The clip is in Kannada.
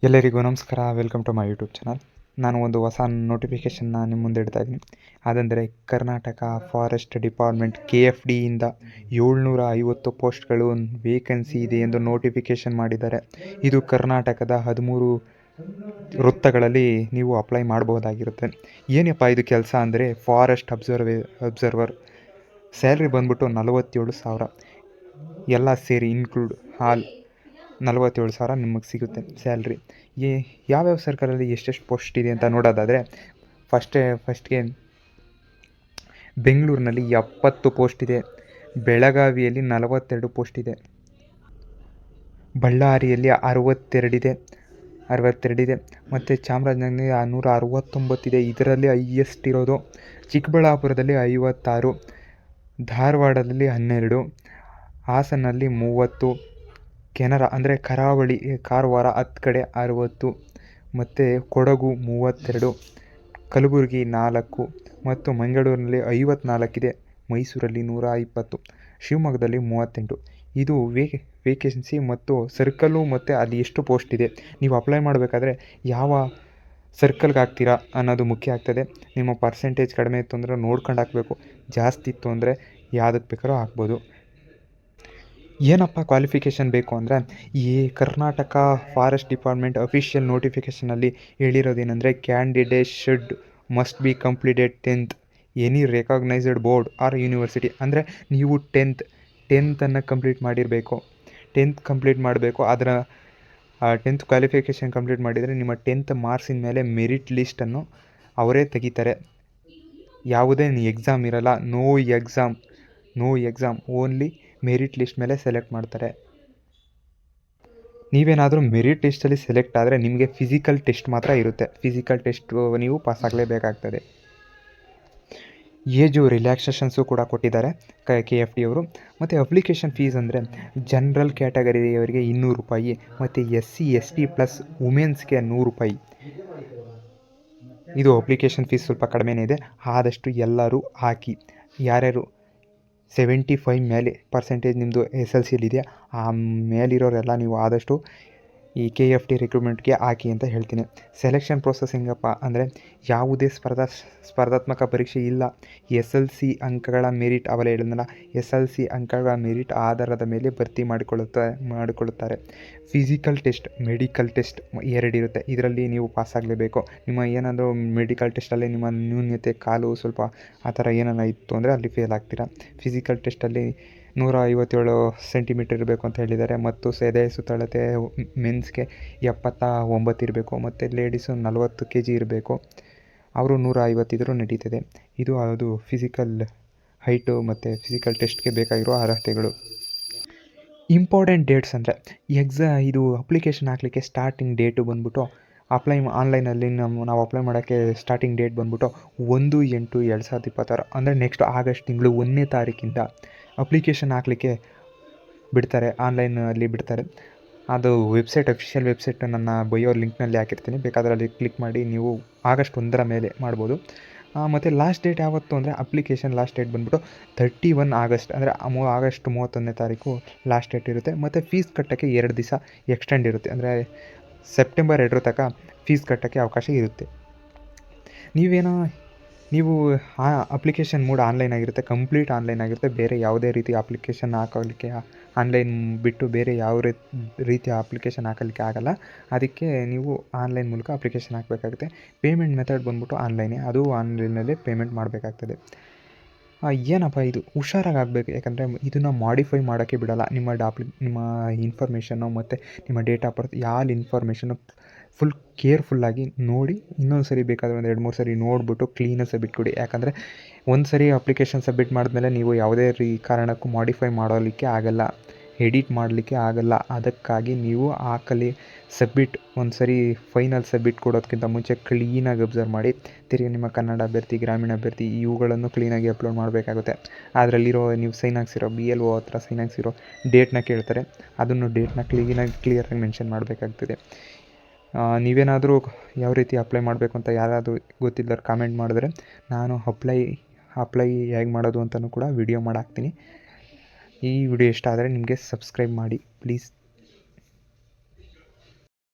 ಎಲ್ಲರಿಗೂ ನಮಸ್ಕಾರ. Welcome to my YouTube channel. ನಾನು ಒಂದು ಹೊಸ ನೋಟಿಫಿಕೇಷನ್ನ ನಿಮ್ಮ ಮುಂದೆ ಇಡ್ತಾ ಇದ್ದೀನಿ. ಅದಂದರೆ ಕರ್ನಾಟಕ ಫಾರೆಸ್ಟ್ ಡಿಪಾರ್ಟ್ಮೆಂಟ್ KFDಯಿಂದ 750 ಪೋಸ್ಟ್ಗಳು ವೇಕೆನ್ಸಿ ಇದೆ ಎಂದು ನೋಟಿಫಿಕೇಷನ್ ಮಾಡಿದ್ದಾರೆ. ಇದು ಕರ್ನಾಟಕದ 13 ವೃತ್ತಗಳಲ್ಲಿ ನೀವು ಅಪ್ಲೈ ಮಾಡಬಹುದಾಗಿರುತ್ತೆ. ಏನಪ್ಪ ಇದು ಕೆಲಸ ಅಂದರೆ ಫಾರೆಸ್ಟ್ ಅಬ್ಸರ್ವರ್. ಸ್ಯಾಲ್ರಿ ಬಂದ್ಬಿಟ್ಟು 47,000 ಎಲ್ಲ ಸೇರಿ ಇನ್ಕ್ಲೂಡ್ ಆಲ್ 47,000 ನಿಮಗೆ ಸಿಗುತ್ತೆ ಸ್ಯಾಲ್ರಿ. ಯಾವ್ಯಾವ ಸರ್ಕಲಲ್ಲಿ ಎಷ್ಟೆಷ್ಟು ಪೋಸ್ಟ್ ಇದೆ ಅಂತ ನೋಡೋದಾದರೆ ಫಸ್ಟ್ಗೆ ಬೆಂಗಳೂರಿನಲ್ಲಿ 70 ಪೋಸ್ಟ್ ಇದೆ, ಬೆಳಗಾವಿಯಲ್ಲಿ 42 ಪೋಸ್ಟ್ ಇದೆ, ಬಳ್ಳಾರಿಯಲ್ಲಿ 62 ಇದೆ ಮತ್ತು ಚಾಮರಾಜನಗರದಲ್ಲಿ 169 ಇದೆ. ಇದರಲ್ಲಿ ಹೈಯೆಸ್ಟ್ ಇರೋದು ಚಿಕ್ಕಬಳ್ಳಾಪುರದಲ್ಲಿ 56, ಧಾರವಾಡದಲ್ಲಿ 12, ಹಾಸನಲ್ಲಿ 30, ಕೆನರಾ ಅಂದರೆ ಕರಾವಳಿ ಕಾರವಾರ 10 ಕಡೆ 60 ಮತ್ತು ಕೊಡಗು 32, ಕಲಬುರಗಿ 4 ಮತ್ತು ಮಂಗಳೂರಿನಲ್ಲಿ 54 ಇದೆ, ಮೈಸೂರಲ್ಲಿ 120, ಶಿವಮೊಗ್ಗದಲ್ಲಿ 38. ಇದು ವೇಕೆನ್ಸಿ ಮತ್ತು ಸರ್ಕಲ್ಲು ಮತ್ತು ಅಲ್ಲಿ ಎಷ್ಟು ಪೋಸ್ಟ್ ಇದೆ. ನೀವು ಅಪ್ಲೈ ಮಾಡಬೇಕಾದ್ರೆ ಯಾವ ಸರ್ಕಲ್ಗೆ ಹಾಕ್ತೀರಾ ಅನ್ನೋದು ಮುಖ್ಯ ಆಗ್ತದೆ. ನಿಮ್ಮ ಪರ್ಸೆಂಟೇಜ್ ಕಡಿಮೆ ಇತ್ತು ಅಂದರೆ ನೋಡ್ಕೊಂಡು ಹಾಕಬೇಕು, ಜಾಸ್ತಿ ಇತ್ತು ಅಂದರೆ ಯಾವುದಕ್ಕೆ ಬೇಕಾದ್ರೂ ಹಾಕ್ಬೋದು. ಏನಪ್ಪ ಕ್ವಾಲಿಫಿಕೇಷನ್ ಬೇಕು ಅಂದರೆ ಈ ಕರ್ನಾಟಕ ಫಾರೆಸ್ಟ್ ಡಿಪಾರ್ಟ್ಮೆಂಟ್ ಅಫಿಷಿಯಲ್ ನೋಟಿಫಿಕೇಷನಲ್ಲಿ ಹೇಳಿರೋದೇನೆಂದರೆ candidate must be completed 10th any recognised board or university. ಅಂದರೆ ನೀವು ಟೆಂತನ್ನು ಕಂಪ್ಲೀಟ್ ಮಾಡಿರಬೇಕು. 10th ಕಂಪ್ಲೀಟ್ ಮಾಡಬೇಕು. ಅದರ 10th ಕ್ವಾಲಿಫಿಕೇಷನ್ ಕಂಪ್ಲೀಟ್ ಮಾಡಿದರೆ ನಿಮ್ಮ 10th ಮಾರ್ಕ್ಸಿನ ಮೇಲೆ ಮೆರಿಟ್ ಲಿಸ್ಟನ್ನು ಅವರೇ ತೆಗಿತಾರೆ. ಯಾವುದೇ ಎಕ್ಸಾಮ್ ಇರಲ್ಲ, no exam only merit list ಮೇಲೆ ಸೆಲೆಕ್ಟ್ ಮಾಡ್ತಾರೆ. ನೀವೇನಾದರೂ ಮೆರಿಟ್ ಲಿಸ್ಟಲ್ಲಿ ಸೆಲೆಕ್ಟ್ ಆದರೆ ನಿಮಗೆ ಫಿಸಿಕಲ್ ಟೆಸ್ಟ್ ಮಾತ್ರ ಇರುತ್ತೆ. ಫಿಸಿಕಲ್ ಟೆಸ್ಟ್ ನೀವು ಪಾಸ್ ಆಗಲೇಬೇಕಾಗ್ತದೆ. ಏಜು ರಿಲ್ಯಾಕ್ಸೇಷನ್ಸು ಕೂಡ ಕೊಟ್ಟಿದ್ದಾರೆ KFD ಅವರು. ಮತ್ತು ಅಪ್ಲಿಕೇಶನ್ ಫೀಸ್ ಅಂದರೆ ಜನರಲ್ ಕ್ಯಾಟಗರಿಯವರಿಗೆ 200 ರೂಪಾಯಿ ಮತ್ತು SC ST ಪ್ಲಸ್ ವುಮೆನ್ಸ್ಗೆ 100 ರೂಪಾಯಿ. ಇದು ಅಪ್ಲಿಕೇಶನ್ ಫೀಸ್ ಸ್ವಲ್ಪ ಕಡಿಮೆನೇ ಇದೆ. ಆದಷ್ಟು ಎಲ್ಲರೂ ಹಾಕಿ. ಯಾರ್ಯಾರು 75 ಮೇಲೆ ಪರ್ಸೆಂಟೇಜ್ ನಿಮ್ಮದು SLCಲಿದೆಯಾ ಆ ಮೇಲಿರೋರೆಲ್ಲ ನೀವು ಆದಷ್ಟು ಈ KFD ರಿಕ್ರೂಟ್ಮೆಂಟ್ಗೆ ಹಾಕಿ ಅಂತ ಹೇಳ್ತೀನಿ. ಸೆಲೆಕ್ಷನ್ ಪ್ರೋಸೆಸ್ ಹೆಂಗಪ್ಪ ಅಂದರೆ ಯಾವುದೇ ಸ್ಪರ್ಧಾತ್ಮಕ ಪರೀಕ್ಷೆ ಇಲ್ಲ. SLC ಅಂಕಗಳ ಮೆರಿಟ್ ಅವಲೇ ಹೇಳಿದ್ನಲ್ಲ, SLC ಅಂಕಗಳ ಮೆರಿಟ್ ಆಧಾರದ ಮೇಲೆ ಭರ್ತಿ ಮಾಡಿಕೊಳ್ಳುತ್ತಾರೆ. ಫಿಸಿಕಲ್ ಟೆಸ್ಟ್, ಮೆಡಿಕಲ್ ಟೆಸ್ಟ್ 2 ಇರುತ್ತೆ. ಇದರಲ್ಲಿ ನೀವು ಪಾಸ್ ಆಗಲೇಬೇಕು. ನಿಮ್ಮ ಏನಾದರೂ ಮೆಡಿಕಲ್ ಟೆಸ್ಟಲ್ಲಿ ನಿಮ್ಮ ನ್ಯೂನ್ಯತೆ ಕಾಲು ಸ್ವಲ್ಪ ಆ ಥರ ಏನಾರ ಇತ್ತು ಅಂದರೆ ಅಲ್ಲಿ ಫೇಲ್ ಆಗ್ತೀರಾ. ಫಿಸಿಕಲ್ ಟೆಸ್ಟಲ್ಲಿ 157 ಸೆಂಟಿಮೀಟರ್ ಇರಬೇಕು ಅಂತ ಹೇಳಿದ್ದಾರೆ. ಮತ್ತು ಎದೆ ಸುತ್ತಳತೆ ಮೆನ್ಸ್ಗೆ 79 ಇರಬೇಕು ಮತ್ತು ಲೇಡೀಸು 40 kg ಇರಬೇಕು. ಅವರು 150 ಇದ್ರೂ ನಡೀತದೆ. ಅದು ಫಿಸಿಕಲ್ ಹೈಟು ಮತ್ತು ಫಿಸಿಕಲ್ ಟೆಸ್ಟ್ಗೆ ಬೇಕಾಗಿರೋ ಅರ್ಹತೆಗಳು. ಇಂಪಾರ್ಟೆಂಟ್ ಡೇಟ್ಸ್ ಅಂದರೆ ಇದು ಅಪ್ಲಿಕೇಶನ್ ಹಾಕಲಿಕ್ಕೆ ಸ್ಟಾರ್ಟಿಂಗ್ ಡೇಟು ಬಂದ್ಬಿಟ್ಟು ಆನ್ಲೈನಲ್ಲಿ ನಾವು ಅಪ್ಲೈ ಮಾಡೋಕ್ಕೆ ಸ್ಟಾರ್ಟಿಂಗ್ ಡೇಟ್ ಬಂದ್ಬಿಟ್ಟು 1/8/2026 ಅಂದರೆ ನೆಕ್ಸ್ಟ್ ಆಗಸ್ಟ್ ತಿಂಗಳು 1ನೇ ತಾರೀಕಿಂದ ಅಪ್ಲಿಕೇಶನ್ ಹಾಕಲಿಕ್ಕೆ ಬಿಡ್ತಾರೆ. ಆನ್ಲೈನಲ್ಲಿ ಬಿಡ್ತಾರೆ. ಅದು ಅಫಿಷಿಯಲ್ ವೆಬ್ಸೈಟ್ ನನ್ನ ಬಯೋ ಲಿಂಕ್ನಲ್ಲಿ ಹಾಕಿರ್ತೀನಿ, ಬೇಕಾದರೆ ಅಲ್ಲಿ ಕ್ಲಿಕ್ ಮಾಡಿ ನೀವು ಆಗಸ್ಟ್ 1ರ ಮೇಲೆ ಮಾಡ್ಬೋದು. ಮತ್ತು ಲಾಸ್ಟ್ ಡೇಟ್ ಯಾವತ್ತು ಅಂದರೆ ಅಪ್ಲಿಕೇಶನ್ ಲಾಸ್ಟ್ ಡೇಟ್ ಬಂದ್ಬಿಟ್ಟು 31 ಆಗಸ್ಟ್ ಅಂದರೆ ಆಗಸ್ಟ್ 31ನೇ ತಾರೀಕು ಲಾಸ್ಟ್ ಡೇಟ್ ಇರುತ್ತೆ. ಮತ್ತು ಫೀಸ್ ಕಟ್ಟೋಕ್ಕೆ 2 ದಿವಸ ಎಕ್ಸ್ಟೆಂಡ್ ಇರುತ್ತೆ. ಅಂದರೆ ಸೆಪ್ಟೆಂಬರ್ 2 ತನಕ ಫೀಸ್ ಕಟ್ಟೋಕ್ಕೆ ಅವಕಾಶ ಇರುತ್ತೆ. ನೀವು ಅಪ್ಲಿಕೇಶನ್ ಮೋಡ್ ಆನ್ಲೈನ್ ಆಗಿರುತ್ತೆ, ಕಂಪ್ಲೀಟ್ ಆನ್ಲೈನ್ ಆಗಿರುತ್ತೆ. ಬೇರೆ ಯಾವುದೇ ರೀತಿ ಅಪ್ಲಿಕೇಶನ್ ಹಾಕೋಲಿಕ್ಕೆ ಆನ್ಲೈನ್ ಬಿಟ್ಟು ಬೇರೆ ಯಾವ ರೀತಿಯ ಅಪ್ಲಿಕೇಶನ್ ಹಾಕೋಲಿಕ್ಕೆ ಆಗಲ್ಲ. ಅದಕ್ಕೆ ನೀವು ಆನ್ಲೈನ್ ಮೂಲಕ ಅಪ್ಲಿಕೇಶನ್ ಹಾಕಬೇಕಾಗುತ್ತೆ. ಪೇಮೆಂಟ್ ಮೆಥಡ್ ಬಂದ್ಬಿಟ್ಟು ಆನ್ಲೈನೇ, ಅದು ಆನ್ಲೈನಲ್ಲೇ ಪೇಮೆಂಟ್ ಮಾಡಬೇಕಾಗ್ತದೆ. ಏನಪ್ಪ ಇದು ಹುಷಾರಾಗಿ ಆಗಬೇಕು, ಯಾಕಂದರೆ ಇದನ್ನು ಮಾಡಿಫೈ ಮಾಡೋಕ್ಕೆ ಬಿಡಲ್ಲ. ನಿಮ್ಮ ಇನ್ಫಾರ್ಮೇಷನ್ನು ಮತ್ತು ನಿಮ್ಮ ಡೇಟ್ ಆಫ್ ಬರ್ತ್ ಇನ್ಫಾರ್ಮೇಷನ್ನು ಫುಲ್ ಕೇರ್ಫುಲ್ಲಾಗಿ ನೋಡಿ ಇನ್ನೊಂದು ಸರಿ ಬೇಕಾದರೆ ಒಂದು 2-3 ಸರಿ ನೋಡಿಬಿಟ್ಟು ಕ್ಲೀನಾಗಿ ಸಬ್ಮಿಟ್ ಕೊಡಿ. ಯಾಕಂದರೆ ಒಂದು ಸರಿ ಅಪ್ಲಿಕೇಶನ್ ಸಬ್ಮಿಟ್ ಮಾಡಿದ್ಮೇಲೆ ನೀವು ಯಾವುದೇ ಕಾರಣಕ್ಕೂ ಮಾಡಿಫೈ ಮಾಡೋಲಿಕ್ಕೆ ಆಗಲ್ಲ, ಎಡಿಟ್ ಮಾಡಲಿಕ್ಕೆ ಆಗಲ್ಲ. ಅದಕ್ಕಾಗಿ ನೀವು ಸಬ್ಮಿಟ್ ಒಂದು ಸರಿ ಫೈನಲ್ ಸಬ್ಮಿಟ್ ಕೊಡೋದಕ್ಕಿಂತ ಮುಂಚೆ ಕ್ಲೀನಾಗಿ ಅಬ್ಸರ್ವ್ ಮಾಡಿ. ತಿರುಗಿ ನಿಮ್ಮ ಕನ್ನಡ ಅಭ್ಯರ್ಥಿ, ಗ್ರಾಮೀಣ ಅಭ್ಯರ್ಥಿ ಇವುಗಳನ್ನು ಕ್ಲೀನಾಗಿ ಅಪ್ಲೋಡ್ ಮಾಡಬೇಕಾಗುತ್ತೆ. ಅದರಲ್ಲಿರೋ ನೀವು ಸೈನ್ ಹಾಕ್ಸಿರೋ BLO ಹತ್ರ ಸೈನ್ ಹಾಕ್ಸಿರೋ ಡೇಟ್ನ ಕೇಳ್ತಾರೆ. ಅದನ್ನು ಡೇಟ್ನ ಕ್ಲಿಯರಾಗಿ ಮೆನ್ಷನ್ ಮಾಡಬೇಕಾಗ್ತದೆ. ನೀವೇನಾದರೂ ಯಾವ ರೀತಿ ಅಪ್ಲೈ ಮಾಡಬೇಕು ಅಂತ ಯಾರಾದರೂ ಗೊತ್ತಿಲ್ಲದವ್ರು ಕಾಮೆಂಟ್ ಮಾಡಿದ್ರೆ ನಾನು ಅಪ್ಲೈ ಹೇಗೆ ಮಾಡೋದು ಅಂತಲೂ ಕೂಡ ವಿಡಿಯೋ ಮಾಡಾಕ್ತೀನಿ. ಈ ವಿಡಿಯೋ ಇಷ್ಟ ಆದರೆ ನಿಮಗೆ ಸಬ್ಸ್ಕ್ರೈಬ್ ಮಾಡಿ ಪ್ಲೀಸ್.